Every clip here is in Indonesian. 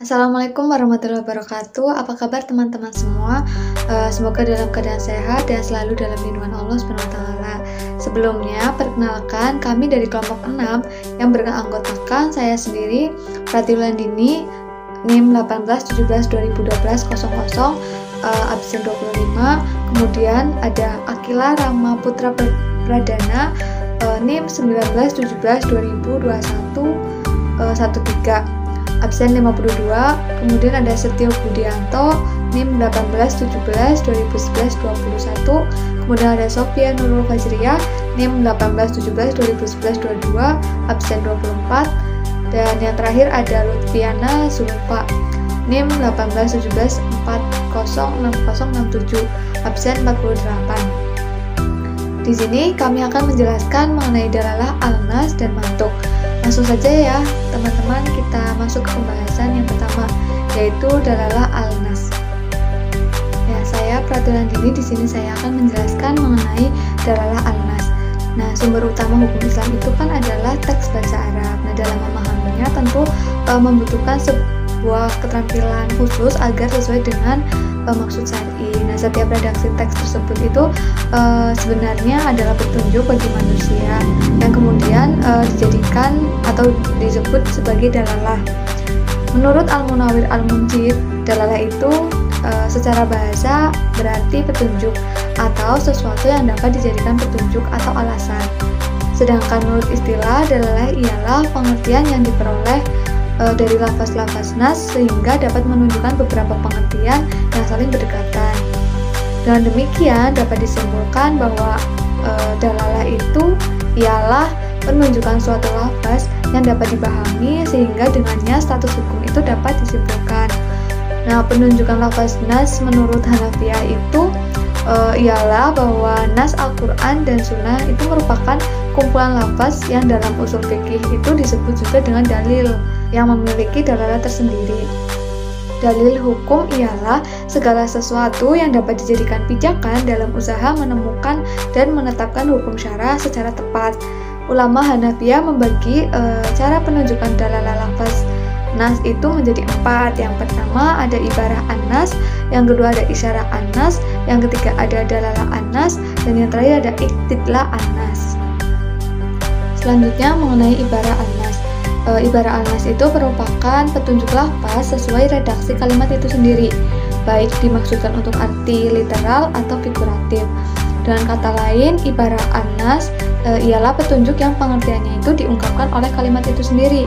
Assalamualaikum warahmatullahi wabarakatuh. Apa kabar teman-teman semua? Semoga dalam keadaan sehat dan selalu dalam lindungan Allah SWT. Sebelumnya, perkenalkan kami dari kelompok 6 yang beranggotakan saya sendiri, Pratiwulandini, NIM 1817201200, absen 25. Kemudian ada Akila Rama Putra Pradana, NIM 1917202113, absen 52. Kemudian ada Setio Budianto, NIM 1817201121. Kemudian ada Sofia Nurul Fajriyah, NIM 1817201122, absen 24. Dan yang terakhir ada Lutfiana Zulfa, NIM 1817406067, absen 48. Di sini kami akan menjelaskan mengenai dalalah al-nas dan mantuk. Langsung saja ya teman-teman, kita masuk ke pembahasan yang pertama, yaitu dalalah al-nas. Ya, saya Pratiwulandini, di sini saya akan menjelaskan mengenai dalalah al-nas. Nah, sumber utama hukum Islam itu kan adalah teks bahasa Arab. Nah, dalam memahaminya tentu membutuhkan sebuah keterampilan khusus agar sesuai dengan maksud syar'i. Nah, setiap redaksi teks tersebut itu sebenarnya adalah petunjuk bagi manusia yang kemudian dijadikan atau disebut sebagai dalalah. Menurut Al-Munawwir Al-Munjid, dalalah itu secara bahasa berarti petunjuk atau sesuatu yang dapat dijadikan petunjuk atau alasan. Sedangkan menurut istilah, dalalah ialah pengertian yang diperoleh dari lafaz-lafaz nas sehingga dapat menunjukkan beberapa pengertian yang saling berdekatan. Dengan demikian dapat disimpulkan bahwa dalalah itu ialah penunjukan suatu lafaz yang dapat dipahami sehingga dengannya status hukum itu dapat disimpulkan. Nah, penunjukan lafaz nas menurut Hanafiyah itu ialah bahwa nas Al-Quran dan Sunnah itu merupakan kumpulan lafaz yang dalam usul fikih itu disebut juga dengan dalil yang memiliki dalalah tersendiri. Dalil hukum ialah segala sesuatu yang dapat dijadikan pijakan dalam usaha menemukan dan menetapkan hukum syara secara tepat. Ulama Hanafiyah membagi cara penunjukan dalalah lafaz nas itu menjadi 4. Yang pertama ada ibarah an-nas, yang kedua ada isyarah an-nas, yang ketiga ada dalalah an-nas, dan yang terakhir ada iktidlah an-nas. Selanjutnya mengenai ibarah an-nas. Ibarah an-nas itu merupakan petunjuk lafaz sesuai redaksi kalimat itu sendiri, baik dimaksudkan untuk arti literal atau figuratif. Dengan kata lain, ibarah an-nas ialah petunjuk yang pengertiannya itu diungkapkan oleh kalimat itu sendiri.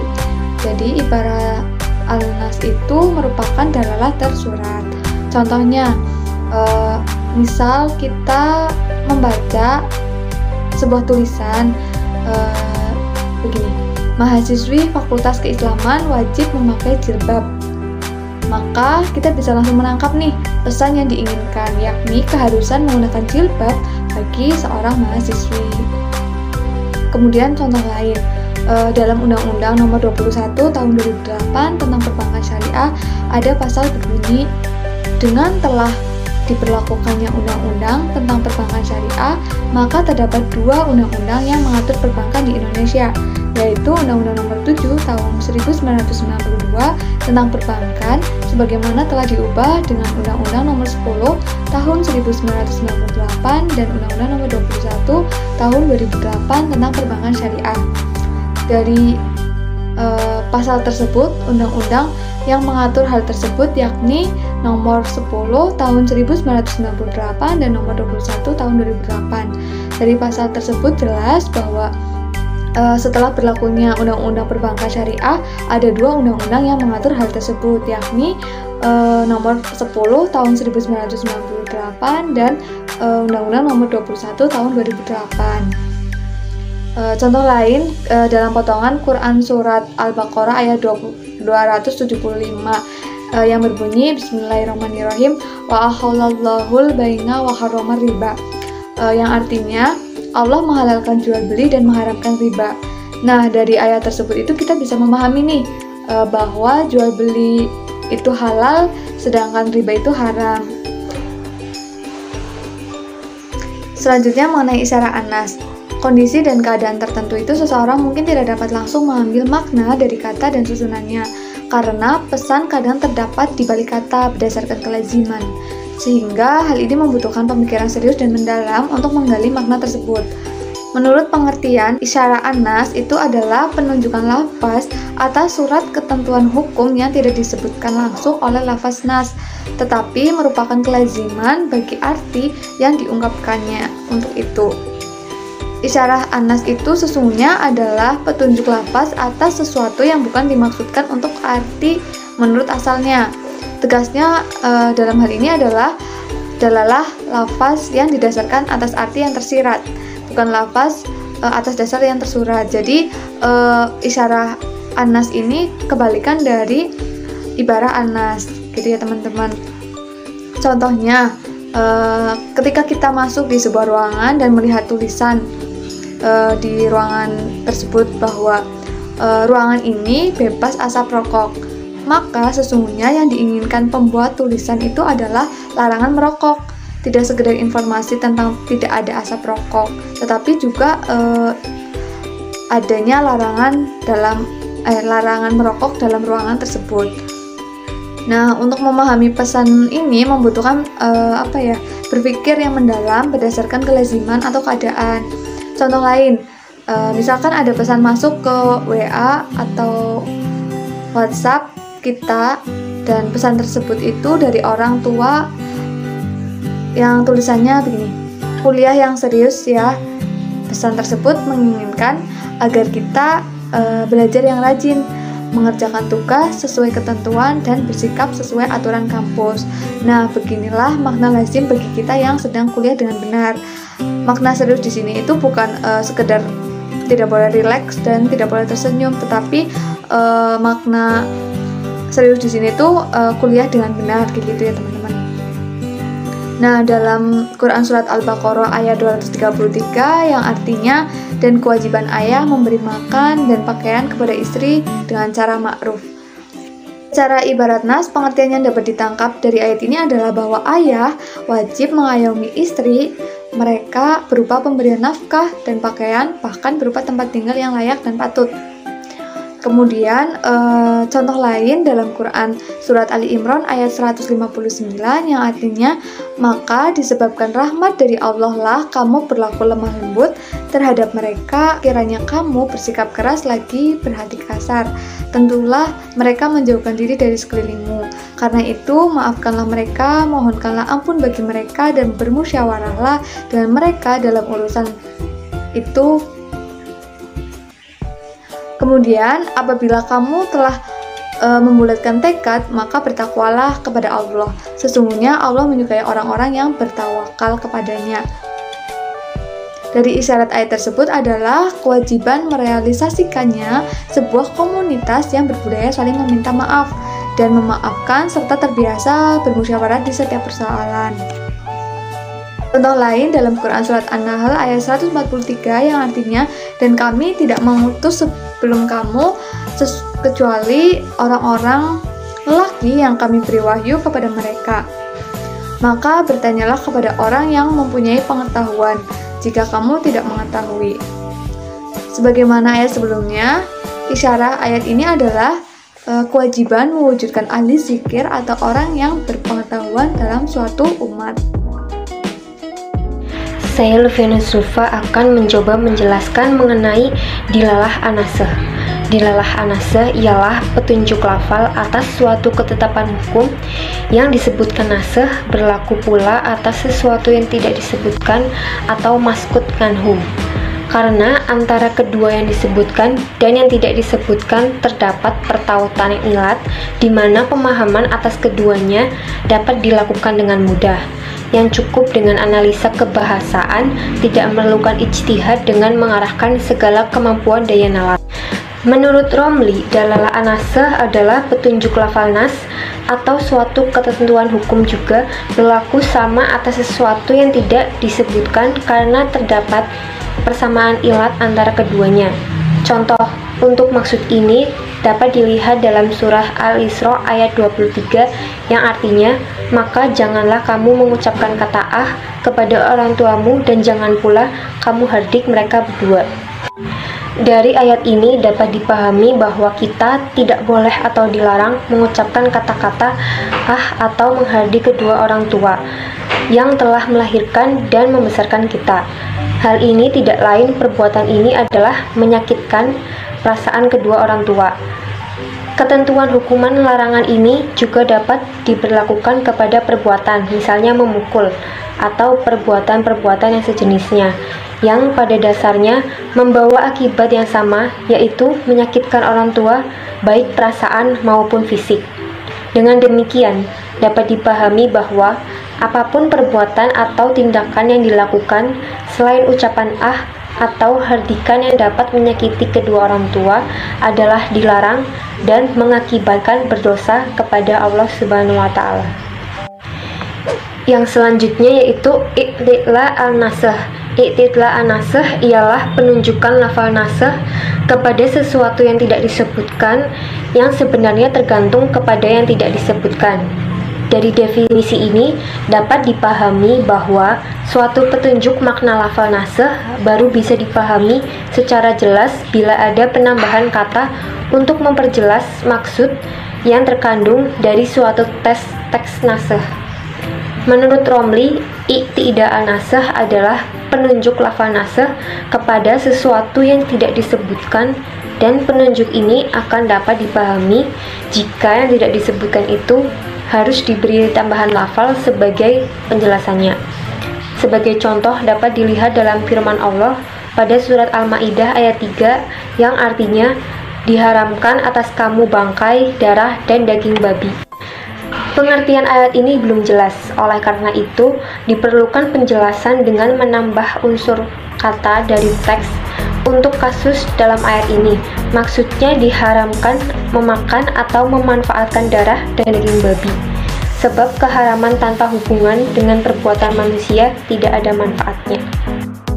Jadi ibarah al-nas itu merupakan dalalah tersurat. Contohnya, misal kita membaca sebuah tulisan begini, mahasiswi Fakultas Keislaman wajib memakai jilbab. Maka kita bisa langsung menangkap nih pesan yang diinginkan, yakni keharusan menggunakan jilbab bagi seorang mahasiswi. Kemudian contoh lain, dalam Undang-Undang Nomor 21 Tahun 2008 tentang Perbankan Syariah ada pasal berbunyi, dengan telah diberlakukannya Undang-Undang tentang Perbankan Syariah, maka terdapat 2 undang-undang yang mengatur perbankan di Indonesia, yaitu Undang-Undang Nomor 7 Tahun 1992 tentang Perbankan sebagaimana telah diubah dengan Undang-Undang Nomor 10 Tahun 1998 dan Undang-Undang Nomor 21 Tahun 2008 tentang Perbankan Syariah. Dari pasal tersebut, undang-undang yang mengatur hal tersebut yakni Nomor 10 Tahun 1998 dan Nomor 21 Tahun 2008. Dari pasal tersebut jelas bahwa setelah berlakunya Undang-Undang Perbankan Syariah, ada 2 undang-undang yang mengatur hal tersebut, yakni Nomor 10 Tahun 1998 dan Undang-Undang Nomor 21 Tahun 2008. Contoh lain dalam potongan Quran Surat Al-Baqarah ayat 275 yang berbunyi Bismillahirrahmanirrahim wa ahallallahul baina wa harramar riba, yang artinya Allah menghalalkan jual beli dan mengharamkan riba. Nah, dari ayat tersebut itu kita bisa memahami nih bahwa jual beli itu halal sedangkan riba itu haram. Selanjutnya mengenai isyarah an-nas. kondisi dan keadaan tertentu itu seseorang mungkin tidak dapat langsung mengambil makna dari kata dan susunannya. karena pesan kadang terdapat di balik kata berdasarkan kelaziman, sehingga hal ini membutuhkan pemikiran serius dan mendalam untuk menggali makna tersebut. Menurut pengertian, isyarah an-nas itu adalah penunjukan lafaz atas surat ketentuan hukum yang tidak disebutkan langsung oleh lafaz nas, tetapi merupakan kelaziman bagi arti yang diungkapkannya. Untuk itu, isyarah an-nas itu sesungguhnya adalah petunjuk lafaz atas sesuatu yang bukan dimaksudkan untuk arti menurut asalnya. Tegasnya dalam hal ini adalah dalalah lafaz yang didasarkan atas arti yang tersirat, bukan lafaz atas dasar yang tersurat. Jadi isyarah an-nas ini kebalikan dari ibarah an-nas, gitu ya teman-teman. Contohnya, ketika kita masuk di sebuah ruangan dan melihat tulisan di ruangan tersebut bahwa ruangan ini bebas asap rokok, maka sesungguhnya yang diinginkan pembuat tulisan itu adalah larangan merokok. Tidak sekedar informasi tentang tidak ada asap rokok, tetapi juga adanya larangan merokok dalam ruangan tersebut. Nah, untuk memahami pesan ini membutuhkan berpikir yang mendalam berdasarkan kelaziman atau keadaan. Contoh lain, misalkan ada pesan masuk ke WA atau WhatsApp kita, dan pesan tersebut itu dari orang tua yang tulisannya begini, kuliah yang serius ya. Pesan tersebut menginginkan agar kita belajar yang rajin, mengerjakan tugas sesuai ketentuan, dan bersikap sesuai aturan kampus. Nah, beginilah makna lazim bagi kita yang sedang kuliah dengan benar. Makna serius di sini itu bukan sekedar tidak boleh rileks dan tidak boleh tersenyum, tetapi makna serius di sini tuh kuliah dengan benar, gitu ya teman-teman. Nah, dalam Quran Surat Al-Baqarah ayat 233 yang artinya, dan kewajiban ayah memberi makan dan pakaian kepada istri dengan cara ma'ruf. Secara ibarat nas, pengertian yang dapat ditangkap dari ayat ini adalah bahwa ayah wajib mengayomi istri mereka berupa pemberian nafkah dan pakaian, bahkan berupa tempat tinggal yang layak dan patut. Kemudian contoh lain dalam Quran Surat Ali Imran ayat 159 yang artinya, maka disebabkan rahmat dari Allah lah kamu berlaku lemah lembut terhadap mereka, kiranya kamu bersikap keras lagi berhati kasar, tentulah mereka menjauhkan diri dari sekelilingmu. Karena itu maafkanlah mereka, mohonkanlah ampun bagi mereka, dan bermusyawarahlah dengan mereka dalam urusan itu. Kemudian, apabila kamu telah membulatkan tekad, maka bertakwalah kepada Allah. Sesungguhnya Allah menyukai orang-orang yang bertawakal kepadanya. Dari isyarat ayat tersebut adalah kewajiban merealisasikannya sebuah komunitas yang berbudaya saling meminta maaf dan memaafkan, serta terbiasa bermusyawarah di setiap persoalan. Contoh lain dalam Quran Surat An-Nahl ayat 143 yang artinya, dan kami tidak mengutus sebelum kamu kecuali orang-orang lelaki yang kami beri wahyu kepada mereka. Maka bertanyalah kepada orang yang mempunyai pengetahuan jika kamu tidak mengetahui. Sebagaimana ayat sebelumnya, isyarah ayat ini adalah kewajiban mewujudkan ahli zikir atau orang yang berpengetahuan dalam suatu umat. Saya Lufianus Zulfa akan mencoba menjelaskan mengenai dilalah anasah. Dilalah anasah ialah petunjuk lafal atas suatu ketetapan hukum yang disebutkan nasah, berlaku pula atas sesuatu yang tidak disebutkan atau maskut kanhu. Karena antara kedua yang disebutkan dan yang tidak disebutkan terdapat pertautan yang ilat, di mana pemahaman atas keduanya dapat dilakukan dengan mudah, yang cukup dengan analisa kebahasaan, tidak memerlukan ijtihad dengan mengarahkan segala kemampuan daya nalar. Menurut Romli, dalalah anasah adalah petunjuk lafal nas atau suatu ketentuan hukum juga berlaku sama atas sesuatu yang tidak disebutkan karena terdapat persamaan ilat antara keduanya. Contoh untuk maksud ini dapat dilihat dalam surah Al-Isra ayat 23 yang artinya, maka janganlah kamu mengucapkan kata kepada orang tuamu dan jangan pula kamu hardik mereka berdua. Dari ayat ini dapat dipahami bahwa kita tidak boleh atau dilarang mengucapkan kata-kata atau menghardi kedua orang tua yang telah melahirkan dan membesarkan kita. Hal ini tidak lain, perbuatan ini adalah menyakitkan perasaan kedua orang tua. Ketentuan hukuman larangan ini juga dapat diberlakukan kepada perbuatan, misalnya memukul, atau perbuatan-perbuatan yang sejenisnya, yang pada dasarnya membawa akibat yang sama, yaitu menyakitkan orang tua, baik perasaan maupun fisik. Dengan demikian, dapat dipahami bahwa apapun perbuatan atau tindakan yang dilakukan selain ucapan atau hardikan yang dapat menyakiti kedua orang tua adalah dilarang dan mengakibatkan berdosa kepada Allah Subhanahu wa Ta'ala. Yang selanjutnya yaitu i'tidla an-nasakh. I'tidla an-nasakh ialah penunjukan lafal nasakh kepada sesuatu yang tidak disebutkan yang sebenarnya tergantung kepada yang tidak disebutkan. Dari definisi ini dapat dipahami bahwa suatu petunjuk makna lafal nasakh baru bisa dipahami secara jelas bila ada penambahan kata untuk memperjelas maksud yang terkandung dari suatu teks nasakh. Menurut Romli, i'tida an-nasakh adalah penunjuk lafal nasakh kepada sesuatu yang tidak disebutkan, dan penunjuk ini akan dapat dipahami jika yang tidak disebutkan itu harus diberi tambahan lafal sebagai penjelasannya. Sebagai contoh dapat dilihat dalam firman Allah pada surat Al-Maidah ayat 3 yang artinya diharamkan atas kamu bangkai, darah, dan daging babi. Pengertian ayat ini belum jelas, oleh karena itu diperlukan penjelasan dengan menambah unsur kata dari teks. Untuk kasus dalam ayat ini, maksudnya diharamkan memakan atau memanfaatkan darah dan daging babi, sebab keharaman tanpa hubungan dengan perbuatan manusia tidak ada manfaatnya.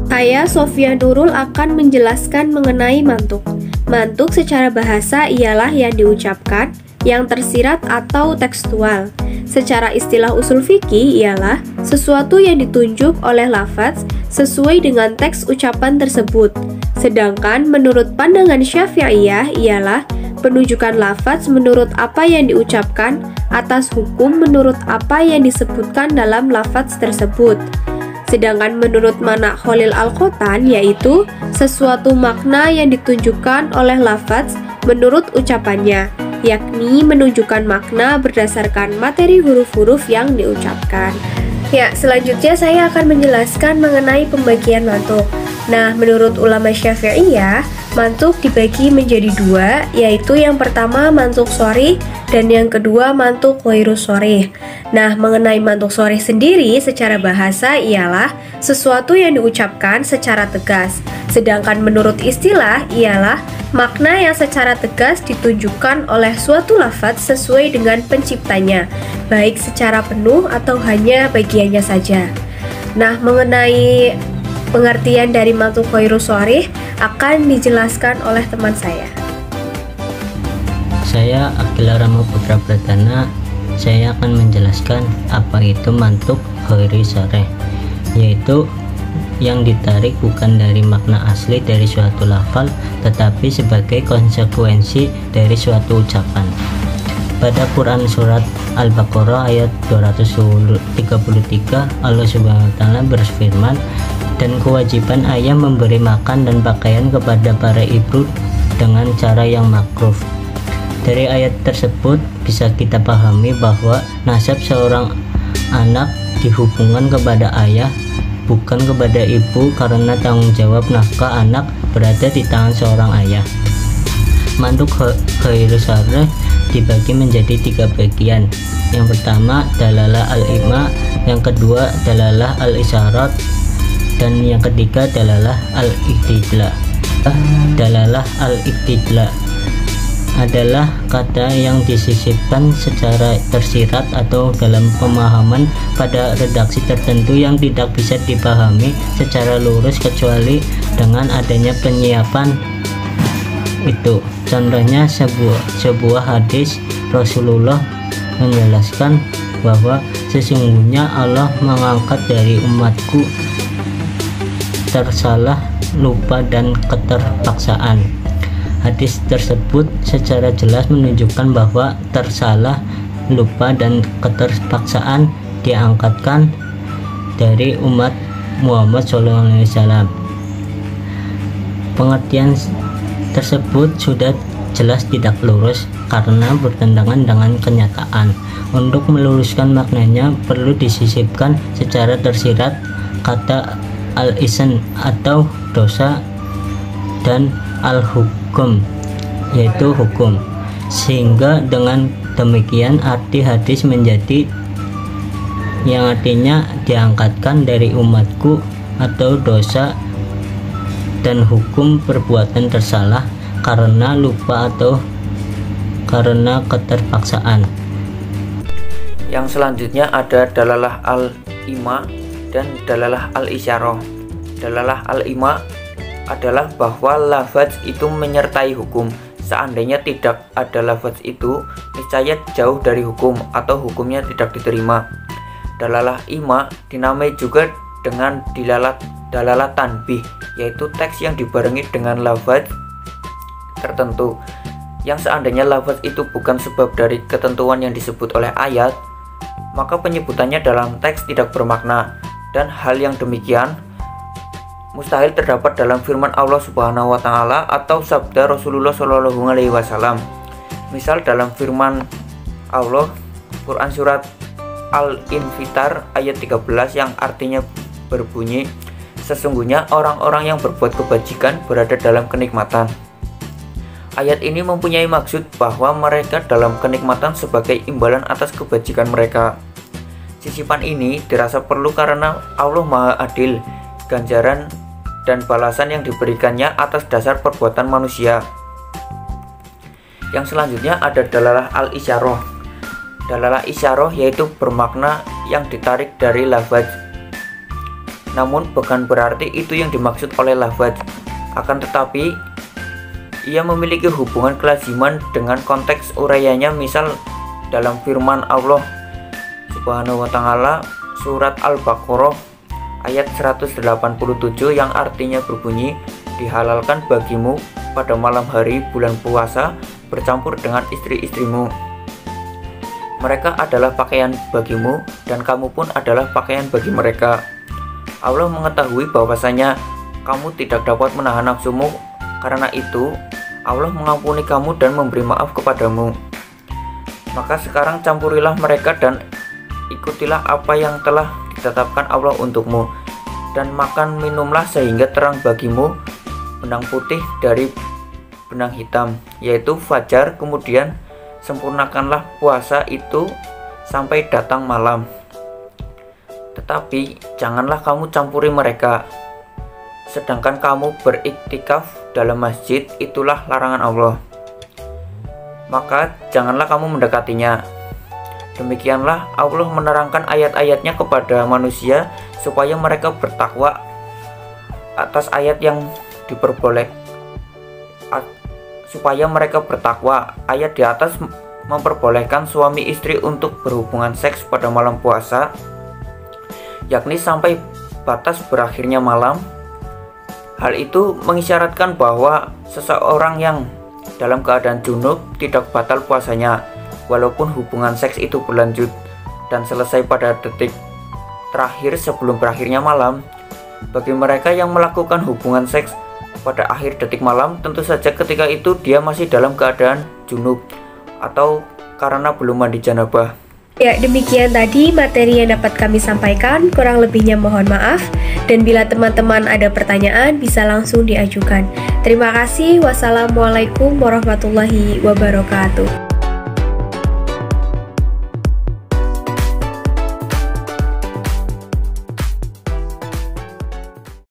Saya, Sofia Nurul, akan menjelaskan mengenai mantuk. Mantuk secara bahasa ialah yang diucapkan, yang tersirat atau tekstual. Secara istilah usul fikih ialah sesuatu yang ditunjuk oleh lafaz sesuai dengan teks ucapan tersebut. Sedangkan menurut pandangan Syafi'iyah ialah penunjukan lafaz menurut apa yang diucapkan atas hukum menurut apa yang disebutkan dalam lafaz tersebut. Sedangkan menurut Manak Khalil Al-Qotan yaitu sesuatu makna yang ditunjukkan oleh lafaz menurut ucapannya, yakni menunjukkan makna berdasarkan materi huruf-huruf yang diucapkan. Ya, selanjutnya saya akan menjelaskan mengenai pembagian mantuk. Nah, menurut ulama Syafi'iyah, mantuk dibagi menjadi dua, yaitu yang pertama mantuk sharih dan yang kedua mantuk ghairu sharih. Nah, mengenai mantuk sharih sendiri secara bahasa ialah sesuatu yang diucapkan secara tegas. Sedangkan menurut istilah ialah makna yang secara tegas ditunjukkan oleh suatu lafaz sesuai dengan penciptanya, baik secara penuh atau hanya bagiannya saja. Nah, mengenai pengertian dari mantuk ghairu sharih akan dijelaskan oleh teman saya. Saya Akila Rama Putra Pratana. Saya akan menjelaskan apa itu mantuk ghairu sharih, yaitu yang ditarik bukan dari makna asli dari suatu lafal, tetapi sebagai konsekuensi dari suatu ucapan. Pada Quran Surat Al-Baqarah ayat 233, Allah Subhanahu wa Ta'ala berfirman, dan kewajiban ayah memberi makan dan pakaian kepada para ibu dengan cara yang makruf. Dari ayat tersebut bisa kita pahami bahwa nasab seorang anak dihubungkan kepada ayah, bukan kepada ibu, karena tanggung jawab nafkah anak berada di tangan seorang ayah. Mantuk ghairu sharih dibagi menjadi 3 bagian. Yang pertama dalalah al-ima, yang kedua dalalah al-isyarat, dan yang ketiga dalalah al-iktidla. Dalalah al-iktidla adalah kata yang disisipkan secara tersirat atau dalam pemahaman pada redaksi tertentu yang tidak bisa dipahami secara lurus kecuali dengan adanya penyiapan itu. Contohnya sebuah hadis Rasulullah menjelaskan bahwa sesungguhnya Allah mengangkat dari umatku tersalah lupa dan keterpaksaan. Hadis tersebut secara jelas menunjukkan bahwa tersalah, lupa, dan keterpaksaan diangkatkan dari umat Muhammad SAW. Pengertian tersebut sudah jelas tidak lurus karena bertentangan dengan kenyataan. Untuk meluruskan maknanya perlu disisipkan secara tersirat kata al-isan atau dosa dan al-hukum yaitu hukum, sehingga dengan demikian arti hadis menjadi yang artinya diangkatkan dari umatku atau dosa dan hukum perbuatan tersalah karena lupa atau karena keterpaksaan. Yang selanjutnya ada dalalah al-ima dan dalalah al-isyarah. Dalalah al-ima adalah bahwa lafaz itu menyertai hukum. Seandainya tidak ada lafaz itu, niscaya jauh dari hukum atau hukumnya tidak diterima. Dalalah ima dinamai juga dengan dalalah tanbih, yaitu teks yang dibarengi dengan lafaz tertentu. Yang seandainya lafaz itu bukan sebab dari ketentuan yang disebut oleh ayat, maka penyebutannya dalam teks tidak bermakna, dan hal yang demikian mustahil terdapat dalam firman Allah Subhanahu wa taala atau sabda Rasulullah Shallallahu alaihi wasallam. Misal dalam firman Allah Quran surat Al-Infitar ayat 13 yang artinya berbunyi, sesungguhnya orang-orang yang berbuat kebajikan berada dalam kenikmatan. Ayat ini mempunyai maksud bahwa mereka dalam kenikmatan sebagai imbalan atas kebajikan mereka. Sisipan ini dirasa perlu karena Allah Maha Adil, ganjaran dan balasan yang diberikannya atas dasar perbuatan manusia. Yang selanjutnya ada dalalah al-isyarah. Dalalah isyarah yaitu bermakna yang ditarik dari lafaz, namun bukan berarti itu yang dimaksud oleh lafaz. Akan tetapi ia memiliki hubungan kelaziman dengan konteks uraiannya. Misal dalam firman Allah Subhanahu wa taala surat Al-Baqarah ayat 187 yang artinya berbunyi, dihalalkan bagimu pada malam hari bulan puasa bercampur dengan istri-istrimu. Mereka adalah pakaian bagimu dan kamu pun adalah pakaian bagi mereka. Allah mengetahui bahwasanya kamu tidak dapat menahan nafsumu, karena itu Allah mengampuni kamu dan memberi maaf kepadamu. Maka sekarang campurilah mereka dan ikutilah apa yang telah ditetapkan Allah untukmu, dan makan minumlah sehingga terang bagimu benang putih dari benang hitam, yaitu fajar. Kemudian sempurnakanlah puasa itu sampai datang malam. Tetapi janganlah kamu campuri mereka, sedangkan kamu beriktikaf dalam masjid, itulah larangan Allah. Maka janganlah kamu mendekatinya. Demikianlah Allah menerangkan ayat-ayatnya kepada manusia supaya mereka bertakwa atas ayat yang supaya mereka bertakwa. Ayat di atas memperbolehkan suami istri untuk berhubungan seks pada malam puasa, yakni sampai batas berakhirnya malam. Hal itu mengisyaratkan bahwa seseorang yang dalam keadaan junub tidak batal puasanya, walaupun hubungan seks itu berlanjut dan selesai pada detik terakhir sebelum berakhirnya malam. Bagi mereka yang melakukan hubungan seks pada akhir detik malam, tentu saja ketika itu dia masih dalam keadaan junub atau karena belum mandi janabah. Ya, demikian tadi materi yang dapat kami sampaikan. Kurang lebihnya mohon maaf. Dan bila teman-teman ada pertanyaan, bisa langsung diajukan. Terima kasih. Wassalamualaikum warahmatullahi wabarakatuh.